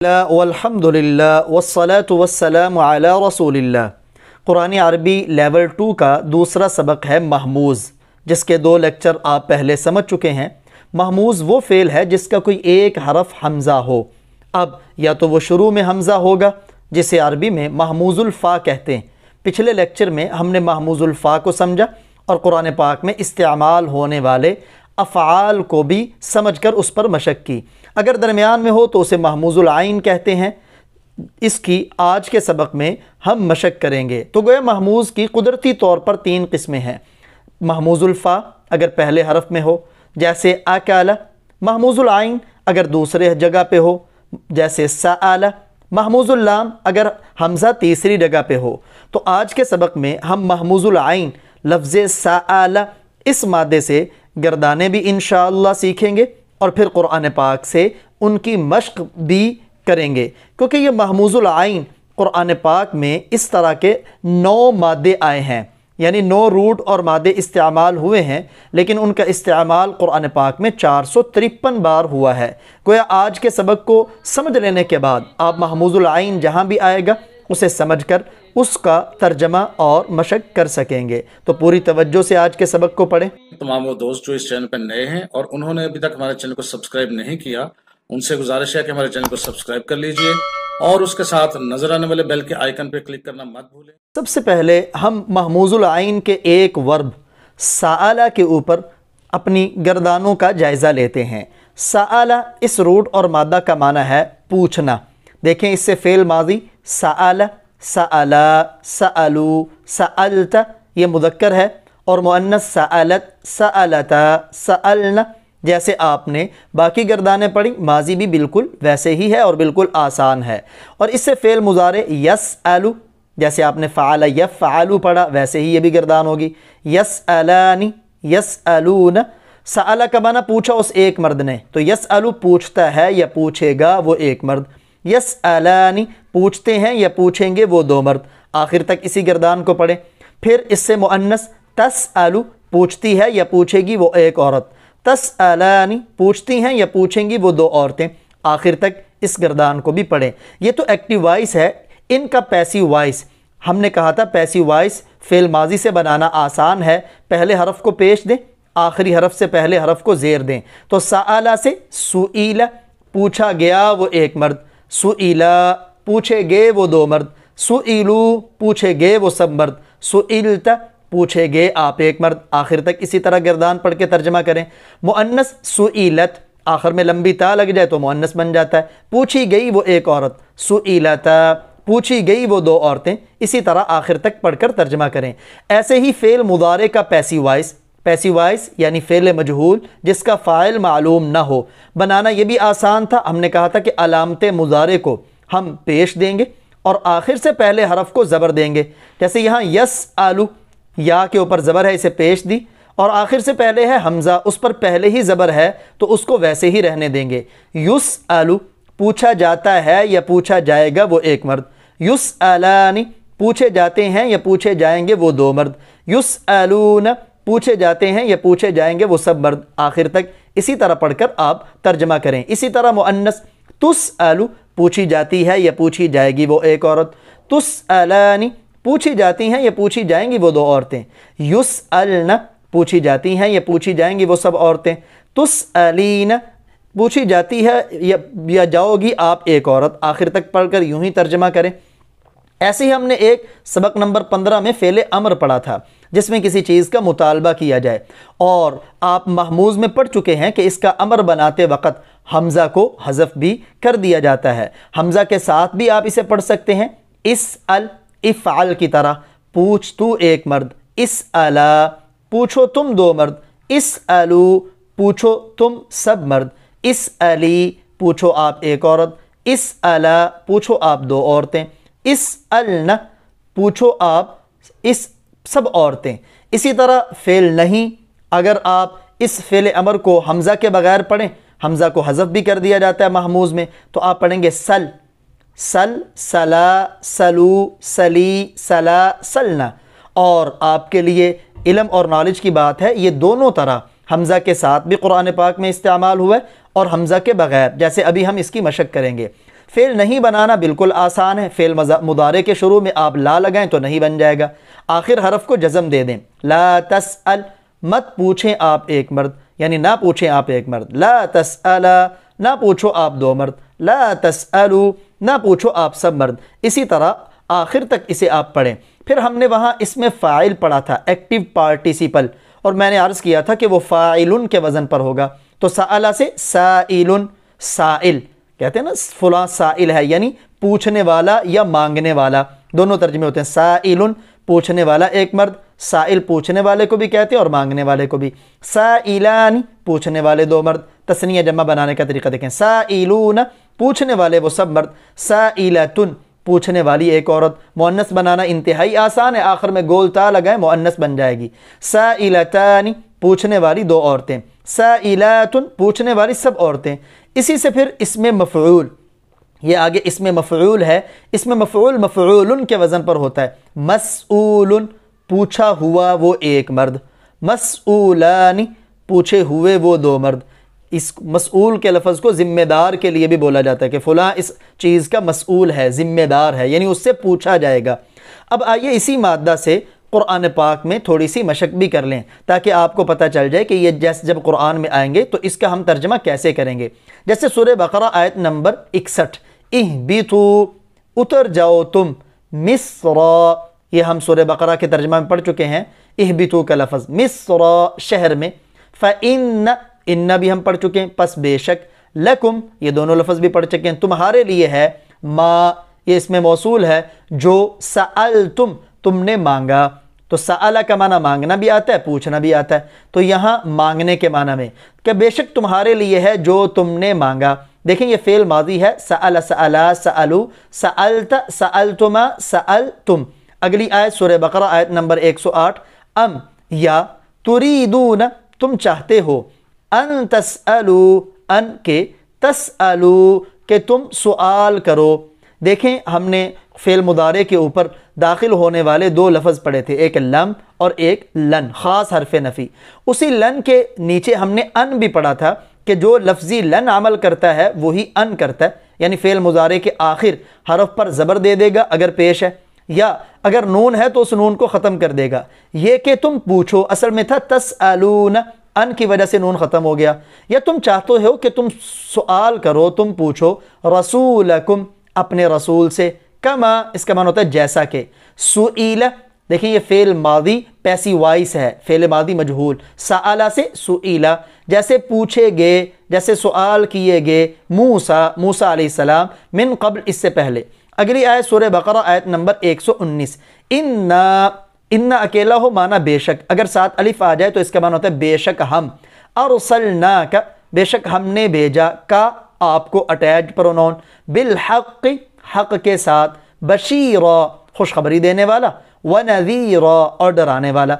والحمدللہ والصلاة والسلام علی رسول اللہ۔ قرآن عربی لیول 2 کا دوسرا سبق ہے محموز، جس کے 2 لیکچر آپ پہلے سمجھ چکے ہیں۔ محموز وہ فعل ہے جس کا کوئی ایک حرف حمزہ ہو۔ اب یا تو وہ شروع میں حمزہ ہوگا جسے عربی میں محموز الفا کہتے ہیں۔ پچھلے لیکچر میں ہم نے محموز الفا کو سمجھا اور قرآن پاک میں استعمال ہونے والے افعال کو بھی سمجھ کر اس پر مشق کی۔ اگر درمیان میں ہو تو اسے محموز العین کہتے ہیں۔ اس کی آج کے سبق میں ہم مشق کریں گے۔ تو گویا محموز کی قدرتی طور پر 3 قسمیں ہیں۔ محموز الفا اگر پہلے حرف میں ہو جیسے اکل، محموز العین اگر دوسرے جگہ پہ ہو جیسے سأل، محموز اللام اگر حمزہ تیسری جگہ پہ ہو۔ تو آج کے سبق میں ہم محموز العین لفظ سأل اس مادے سے گردانے بھی انشاءاللہ سیکھیں گے اور پھر قرآن پاک سے ان کی مشق بھی کریں گے، کیونکہ یہ محموز العین قرآن پاک میں اس طرح کے 9 مادے آئے ہیں، یعنی 9 روٹ اور مادے استعمال ہوئے ہیں، لیکن ان کا استعمال قرآن پاک میں 453 بار ہوا ہے۔ گویا آج کے سبق کو سمجھ لینے کے بعد آپ محموز العین جہاں بھی آئے گا اسے سمجھ کر اس کا ترجمہ اور مشق کر سکیں گے۔ تو پوری توجہ سے آج کے سبق کو پڑھیں۔ تمام وہ دوست جو اس چینل پر نئے ہیں اور انہوں نے ابھی تک ہمارے چینل کو سبسکرائب نہیں کیا، ان سے گزارش ہے کہ ہمارے چینل کو سبسکرائب کر لیجئے اور اس کے ساتھ نظر آنے والے بیل کے آئیکن پہ کلک کرنا مت بھولیں۔ سب سے پہلے ہم محموز العین کے ایک ورب سألہ کے اوپر اپنی گردانوں کا جائزہ لیتے ہیں۔ سألہ اس روٹ اور مادہ کا معنی ہے پوچھنا۔ دیکھیں اس سے فعل ماضی سأل، سألا، سألو، سألت یہ مذکر ہے، اور مؤنث سألت، سألتا، سألنا۔ جیسے آپ نے باقی گردانیں پڑھی ماضی بھی بالکل ویسے ہی ہے اور بالکل آسان ہے۔ اور اس سے فعل مضارع یسألو، جیسے آپ نے فعل یفعلو پڑھا ویسے ہی یہ بھی گردان ہوگی۔ یسألانی، یسألون۔ سألہ کا معنی پوچھا اس ایک مرد نے، تو یسألو پوچھتا ہے یا پوچھے گا وہ ایک مرد، یسألانی پوچھتے ہیں یا پوچھیں گے وہ 2 مرد۔ آخر تک اسی گردان کو پڑھیں۔ پھر اس سے مؤنث تسألو پوچھتی ہے یا پوچھے گی وہ ایک عورت، تسألانی پوچھتی ہیں یا پوچھیں گی وہ 2 عورتیں۔ آخر تک اس گردان کو بھی پڑھیں۔ یہ تو ایکٹیو وائس ہے، ان کا پیسیو وائس ہم نے کہا تھا پیسیو وائس فعل ماضی سے بنانا آسان ہے۔ پہلے حرف کو پیش دیں، آخری حرف سے پہلے حرف کو زیر دیں۔ تو سألہ سے سئیل پوچھا گیا وہ ایک مرد، سئیلا پوچھے گئے وہ 2 مرد، سئیلو پوچھے گئے وہ سب مرد، سئلت پوچھے گئے آپ ایک مرد۔ آخر تک اسی طرح گردان پڑھ کے ترجمہ کریں۔ مؤنث سئیلت آخر میں لمبی تا لگ جائے تو مؤنث بن جاتا ہے۔ پوچھی گئی وہ ایک عورت، سئیلتا پوچھی گئی وہ 2 عورتیں۔ اسی طرح آخر تک پڑھ کر ترجمہ کریں۔ ایسے ہی فعل مضارع کا پیسیو وائس، پیسیو وائس یعنی فعل مجہول جس کا فاعل معلوم نہ ہو، بنانا یہ بھی آسان تھا۔ ہم نے کہا تھا کہ علامت مضارع کو ہم پیش دیں گے اور آخر سے پہلے حرف کو زبر دیں گے۔ جیسے یہاں یسألو یا کے اوپر زبر ہے، اسے پیش دی، اور آخر سے پہلے ہے حمزہ، اس پر پہلے ہی زبر ہے تو اس کو ویسے ہی رہنے دیں گے۔ یسألو پوچھا جاتا ہے یا پوچھا جائے گا وہ ایک مرد، یسألانی پوچھے جاتے ہیں یا پوچھے جائیں گے وہ 2 مرد، یسألون پوچھے جاتے ہیں یا پوچھے جائیں گے وہ سب مرد۔ آخر تک اسی طرح پڑھ کر آپ ترجمہ کریں۔ اسی طرح مؤنث تسألو پوچھی جاتی ہے یا پوچھی جائے گی وہ ایک عورت، تسألانی پوچھی جاتی ہیں یا پوچھی جائیں گی وہ 2 عورتیں، یسألن پوچھی جاتی ہیں یا پوچھی جائیں گی وہ سب عورتیں، تسألین پوچھی جاتی ہے یا جاؤ گی آپ ایک عورت۔ آخر تک پڑھ کر یوں ہی ترجمہ کریں۔ ایسے ہی ہم نے ایک سبق نمبر 15 میں فعل امر پڑھا تھا جس میں کسی چیز کا مطالبہ کیا جائے، اور آپ محموز میں پڑھ چکے ہیں کہ اس کا امر بناتے وقت حمزہ کو حذف بھی کر دیا جاتا ہے۔ حمزہ کے ساتھ بھی آپ اسے پڑھ سکتے ہیں، اسأل افعل کی طرح، پوچھ تو ایک مرد، اسألا پوچھو تم 2 مرد، اسألو پوچھو تم سب مرد، اسألی پوچھو آپ ایک عورت، اسألا پوچھو آپ 2 عورتیں، اسألن پوچھو آپ اس سب عورتیں۔ اسی طرح فعل نہیں، اگر آپ اس فعل امر کو حمزہ کے بغیر پڑھیں، حمزہ کو حذف بھی کر دیا جاتا ہے محموز میں، تو آپ پڑھیں گے سل، سل، سلا، سلو، سلی، سلا، سلنا۔ اور آپ کے لیے علم اور نالج کی بات ہے، یہ دونوں طرح حمزہ کے ساتھ بھی قرآن پاک میں استعمال ہوا ہے اور حمزہ کے بغیر، جیسے ابھی ہم اس کی مشق کریں گے۔ فعل نہیں بنانا بالکل آسان ہے، فعل مضارع کے شروع میں آپ لا لگائیں تو نہیں بن جائے گا، آخر حرف کو جزم دے دیں۔ لا تسأل، مت پوچھیں آپ ایک مرد، یعنی نہ پوچھیں آپ ایک مرد۔ لا تسألا، نہ پوچھو آپ دو مرد۔ لا تسألو، نہ پوچھو آپ سب مرد۔ اسی طرح آخر تک اسے آپ پڑھیں۔ پھر ہم نے وہاں اس میں فاعل پڑھا تھا، ایکٹیو پارٹیسیپل، اور میں نے عرض کیا تھا کہ وہ فاعلن کے وزن پر ہوگا، تو سألا سے سائلن، سائل کہتے ہیں نا، فلاں سائل ہے، یعنی پوچھنے والا یا مانگنے والا، دونوں ترجمے ہوتے ہیں۔ سائلن پوچھنے والا ایک مرد، سائل پوچھنے والے کو بھی کہتے ہیں اور مانگنے والے کو بھی۔ سائلان پوچھنے والے دو مرد، تثنیہ جمع بنانے کا طریقہ دیکھیں، سائلون پوچھنے والے وہ سب مرد، سائلتن پوچھنے والی ایک عورت، مؤنث بنانا انتہائی آسان ہے، آخر میں گول تا لگائیں مؤنث بن جائے گی۔ سائلتان پوچھنے والی دو عورتیں، سائلاتن پوچھنے والی سب عورتیں۔ اسی سے پھر اسم مفعول، یہ آگے اسم مفعول ہے، اسم مفعول مفعول کے وزن پر ہوتا ہے۔ مسئول پوچھا ہوا وہ ایک مرد، مسئولان پوچھے ہوئے وہ دو مرد۔ اس مسئول کے لفظ کو ذمہ دار کے لیے بھی بولا جاتا ہے کہ فلاں اس چیز کا مسئول ہے، ذمہ دار ہے، یعنی اس سے پوچھا جائے گا۔ اب آئیے اسی مادہ سے قرآن پاک میں تھوڑی سی مشق بھی کر لیں تاکہ آپ کو پتہ چل جائے کہ یہ جب قرآن میں آئیں گے تو اس کا ہم ترجمہ کیسے کریں گے۔ جیسے سورہ بقرہ آیت نمبر 61، اہبطوا اتر جاؤ تم، مصر، یہ ہم سورہ بقرہ کے ترجمہ میں پڑھ چکے ہیں، اہبطوا کا لفظ، مصر شہر میں، فإن ان بھی ہم پڑھ چکے ہیں، پس بے شک، لکم یہ دونوں لفظ بھی پڑھ چکے ہیں، تمہارے لیے ہے، ما یہ اس میں موصول ہے، جو سألتم تم نے مانگا، تو سألہ کا معنی مانگنا بھی آتا ہے، پوچھنا بھی آتا ہے، تو یہاں مانگنے کے معنی میں کہ بے شک تمہارے لیے ہے جو تم نے مانگا۔ دیکھیں یہ فعل ماضی ہے، سأل، سألا، سألو، سألت، سألتما، سألتم۔ اگلی آیت سورہ بقرہ آیت نمبر 108، ام یا تریدون تم چاہتے ہو، ان تسألو ان کے تسألو کہ تم سوال کرو۔ دیکھیں ہم نے فعل مضارع کے اوپر داخل ہونے والے دو لفظ پڑھے تھے، ایک لم اور ایک لن، خاص حرف نفی۔ اسی لن کے نیچے ہم نے ان بھی پڑھا تھا کہ جو لفظی لن عمل کرتا ہے وہی ان کرتا ہے، یعنی فعل مضارع کے آخر حرف پر زبر دے دے گا اگر پیش ہے، یا اگر نون ہے تو اس نون کو ختم کر دے گا۔ یہ کہ تم پوچھو اصل میں تھا تسألون، ان کی وجہ سے نون ختم ہو گیا، یا تم چاہتے ہو کہ تم سوال کرو، تم پوچھو، رسولکم اپنے رسول سے، کما اس کا معنی ہوتا ہے جیسا کہ، سئیل دیکھیں یہ فعل ماضی پیسیو وائس ہے، فعل ماضی مجہول، سألہ سے سئیلا، جیسے پوچھے گئے، جیسے سوال کیے گئے، موسیٰ علیہ السلام، من قبل اس سے پہلے۔ اگلی آیت سورہ بقرہ آیت نمبر 119، ان اکیلا ہو معنی بے شک، اگر ساتھ الف آ جائے تو اس کا معنی ہوتا ہے بے شک ہم، ارسلناک بے شک ہم نے بھیجا، کا آپ کو اٹیچ پرونون، بالحق حق کے ساتھ، بشیرا خوشخبری دینے والا، ونذیرا اور ڈرانے والا۔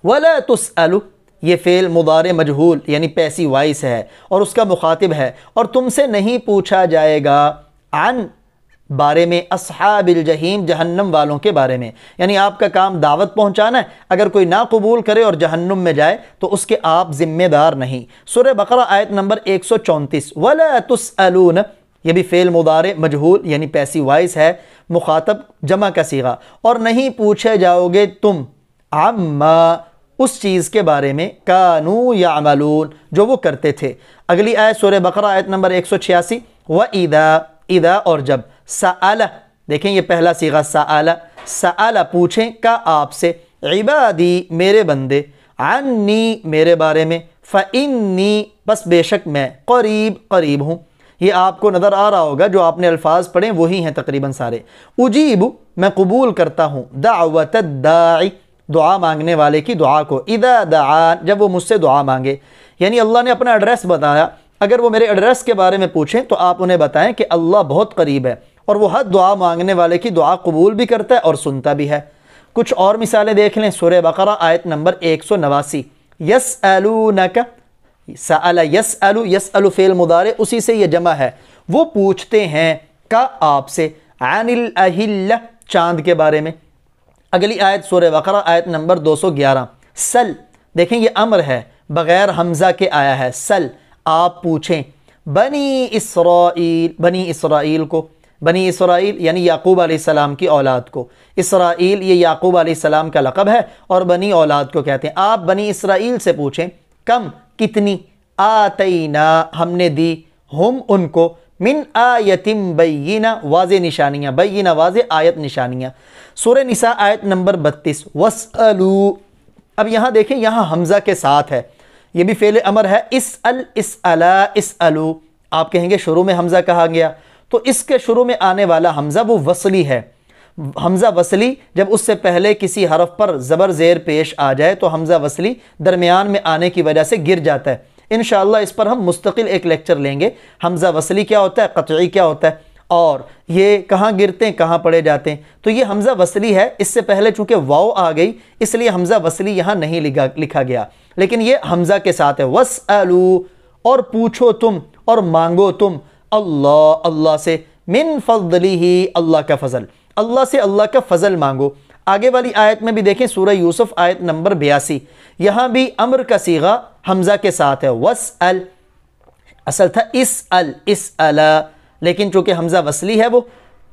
ولا تسألوا یہ فعل مضارع مجہول یعنی پیسیو وائس ہے اور اس کا مخاطب ہے، اور تم سے نہیں پوچھا جائے گا عن بارے میں، اصحاب الجحیم جہنم والوں کے بارے میں، یعنی آپ کا کام دعوت پہنچانا ہے، اگر کوئی نہ قبول کرے اور جہنم میں جائے تو اس کے آپ ذمہ دار نہیں۔ سورہ بقرہ آیت نمبر 134، ولا تسألون یہ بھی فعل مضارع مجہول یعنی پیسیو وائس ہے، مخاطب جمع کا صیغہ، اور نہیں پوچھے جاؤ گے تم عما اس چیز کے بارے میں، کانوا یعملون جو وہ کرتے تھے۔ اگلی آیت سورہ بقرہ آیت نمبر 186، وَإِذَا اذا اور جب، سأل دیکھیں یہ پہلا صیغہ سأل پوچھیں کا آپ سے، عبادی میرے بندے، عنی میرے بارے میں، فإنی بس بے شک میں، قریب ہوں۔ یہ آپ کو نظر آ رہا ہوگا جو آپ نے الفاظ پڑھیں وہی ہیں تقریباً سارے۔ اجیب میں قبول کرتا ہوں، دعوت الداعی دعا مانگنے والے کی دعا کو، اذا دعان جب وہ مجھ سے دعا مانگے، یعنی اللہ نے اپنا ایڈریس بتایا، اگر وہ میرے ایڈریس کے بارے میں پوچھیں تو آپ انہیں بتائیں کہ اللہ بہت قریب ہے اور وہ ہر دعا مانگنے والے کی دعا قبول بھی کرتا ہے اور سنتا بھی ہے۔ کچھ اور مثالیں دیکھ لیں، سورہ بقرہ آیت نمبر 189، یسألونک، سأل یسأل، یسأل فعل مضارع اسی سے یہ جمع ہے، وہ پوچھتے ہیں کا آپ سے، عن الاہلہ چاند کے بارے میں۔ اگلی آیت سورہ بقرہ آیت نمبر 211، سل دیکھیں یہ امر ہے بغیر حمزہ کے آیا ہے، سل آپ پوچھیں، بنی اسرائیل کو، بنی اسرائیل یعنی یعقوب علیہ السلام کی اولاد کو، اسرائیل یہ یعقوب علیہ السلام کا لقب ہے اور بنی اولاد کو کہتے ہیں۔ آپ بنی اسرائیل سے پوچھیں کم کتنی، آتینا ہم نے دی، ہم ان کو، من آیت بینہ واضح نشانیاں، بینہ واضح، آیت نشانیاں۔ سورہ نساء آیت نمبر 32، وَاسْأَلُوا۔ اب یہاں دیکھیں یہاں حمزہ کے ساتھ ہے، یہ بھی فعل امر ہے، اسأل، اسألا، اسألو، آپ کہیں گے شروع میں حمزہ کہا گیا، تو اس کے شروع میں آنے والا حمزہ وہ وصلی ہے۔ حمزہ وصلی جب اس سے پہلے کسی حرف پر زبر زیر پیش آ جائے تو حمزہ وصلی درمیان میں آنے کی وجہ سے گر جاتا ہے۔ انشاءاللہ اس پر ہم مستقل ایک لیکچر لیں گے، حمزہ وصلی کیا ہوتا ہے، قطعی کیا ہوتا ہے، اور یہ کہاں گرتے ہیں، کہاں پڑے جاتے ہیں۔ تو یہ حمزہ وصلی ہے، اس سے پہلے چونکہ واو آ گئی اس لیے حمزہ وصلی یہاں نہیں لکھا گیا، لیکن یہ حمزہ کے ساتھ ہے۔ وَاسْأَلُوا، اور پوچھو تم اور مانگو تم، اللہ سے، من فضلہ، اللہ کا فضل، اللہ سے اللہ کا فضل مانگو۔ آگے والی آیت میں بھی دیکھیں سورہ یوسف آیت نمبر 82، یہاں بھی امر کا صیغہ حمزہ کے ساتھ ہے، وَاسْأَل، اصل تھا اسأل، اسألا، لیکن چونکہ حمزہ وصلی ہے وہ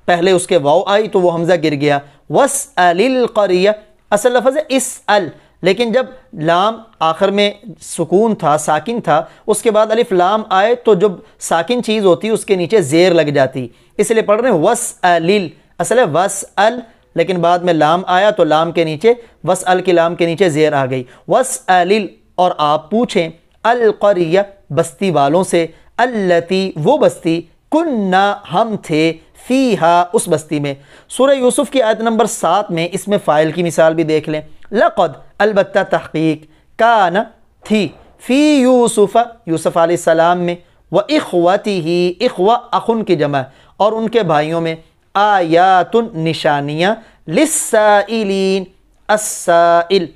پہلے اس کے واو آئی تو وہ حمزہ گر گیا۔ وَاسْأَلِ الْقَرْيَةَ، اصل لفظ ہے اسأل، لیکن جب لام آخر میں سکون تھا، ساکن تھا، اس کے بعد الف لام آئے تو جب ساکن چیز ہوتی اس کے نیچے زیر لگ جاتی، اس لیے پڑھ رہے ہیں وَاسْأَلِ، اصل ہے وَاسْأَل، لیکن بعد میں لام آیا تو لام کے نیچے، وَاسْأَل کی لام کے نیچے زیر آ گئی۔ وَاسْأَلِ، اور آپ پوچھیں، الْقَرْيَةَ، بستی والوں سے، الَّتِي، وہ بستی، کُنَّا، ہم تھے، فیہا، اس بستی میں۔ سورہ یوسف کی آیت نمبر 7 میں اس میں فاعل کی مثال بھی دیکھ لیں، لقد، البتہ تحقیق، کان، تھی، فی یوسف، یوسف علیہ السلام میں، وَإِخْوَتِهِ، اخوہ اخن کی جمع، اور ان کے بھائیوں میں، آیات، نشانیاں، للسائلین، السائل،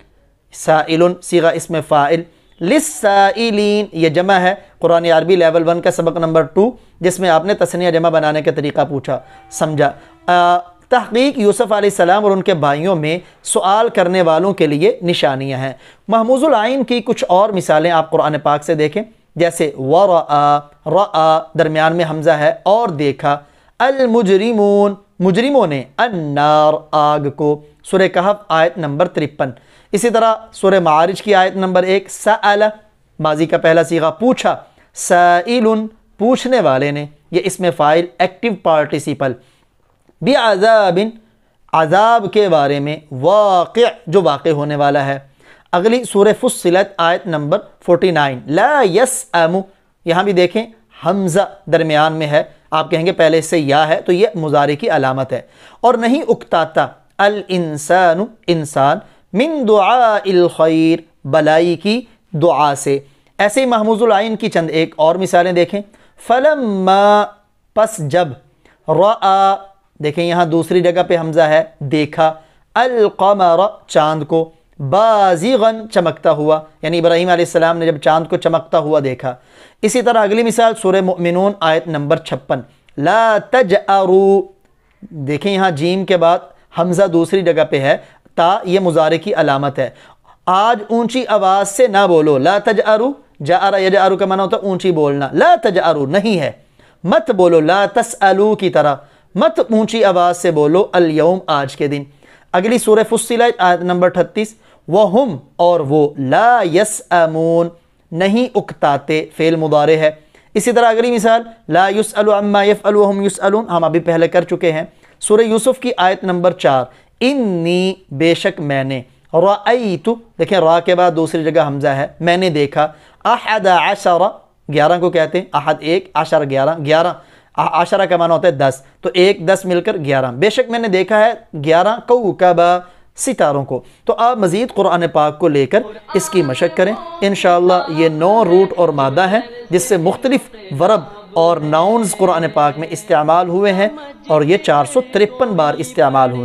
سائل صیغہ اسم فاعل، للسائلین یہ جمع ہے، قرآن عربی لیول 1 کا سبق نمبر 2 جس میں آپ نے تثنیہ جمع بنانے کا طریقہ پوچھا سمجھا۔ تحقیق یوسف علیہ السلام اور ان کے بھائیوں میں سوال کرنے والوں کے لیے نشانیاں ہیں۔ محموز العین کی کچھ اور مثالیں آپ قرآن پاک سے دیکھیں، جیسے ورآ، رآ درمیان میں حمزہ ہے، اور دیکھا، المجرمون، مجرموں نے، النار، آگ کو، سورہ کہف آیت نمبر 53۔ اسی طرح سورہ معارج کی آیت نمبر 1، سأل، ماضی کا پہلا صیغہ پوچھا، سائل، پوچھنے والے نے، یہ اسم فاعل ایکٹیو پارٹیسیپل، بعذاب، عذاب کے بارے میں، واقع، جو واقع ہونے والا ہے۔ اگلی سورہ فصلت آیت نمبر 49، لا یسأم، یہاں بھی دیکھیں حمزہ درمیان میں ہے، آپ کہیں گے پہلے سے یا ہے تو یہ مضارع کی علامت ہے، اور نہیں اکتاتا، الانسان، انسان، من دعاء الخیر، بلائی کی دعا سے۔ ایسے ہی محموز العین کی چند ایک اور مثالیں دیکھیں، فلما، پس جب، رآ، دیکھیں یہاں دوسری جگہ پہ حمزہ ہے، دیکھا، القمر، چاند کو، بازغن، چمکتا ہوا، یعنی ابراہیم علیہ السلام نے جب چاند کو چمکتا ہوا دیکھا۔ اسی طرح اگلی مثال سورہ مؤمنون آیت نمبر 56، لا تجأروا، دیکھیں یہاں جیم کے بعد حمزہ دوسری جگہ پہ ہے، تا یہ مضارع کی علامت ہے، آج اونچی آواز سے نہ بولو، لا تجأروا، جأر یجأر کا معنی ہوتا ہے اونچی بولنا، لا تجأروا نہیں ہے، مت بولو، لا تسألوا کی طرح، مت اونچی آواز سے بولو، اليوم، آج کے دن۔ اگلی سورہ فصلت آیت نمبر 38، وَهُمْ، اور وہ، لا يسأمون، نہیں اکتاتے، فعل مضارع ہے۔ اسی طرح اگلی مثال، لا يسأل عما يفعل وهم يسألون، ہم ابھی پہلے کر چکے ہیں۔ سورہ یوسف کی آیت نمبر 4، انی، بے شک میں نے، رأیت، دیکھیں را کے بعد دوسری جگہ حمزہ ہے، میں نے دیکھا، احد عشر، 11 کو کہتے ہیں، احد 1، عشر 11، عشرہ کا معنی ہوتا ہے 10، تو 1 10 مل کر 11، بے شک میں نے دیکھا ہے 11 کوکبا، ستاروں کو۔ تو آپ مزید قرآن پاک کو لے کر اس کی مشق کریں، انشاءاللہ یہ 9 روٹ اور مادہ ہیں جس سے مختلف ورب اور ناؤنز قرآن پاک میں استعمال ہوئے ہیں، اور یہ 453 بار استعمال ہوئے۔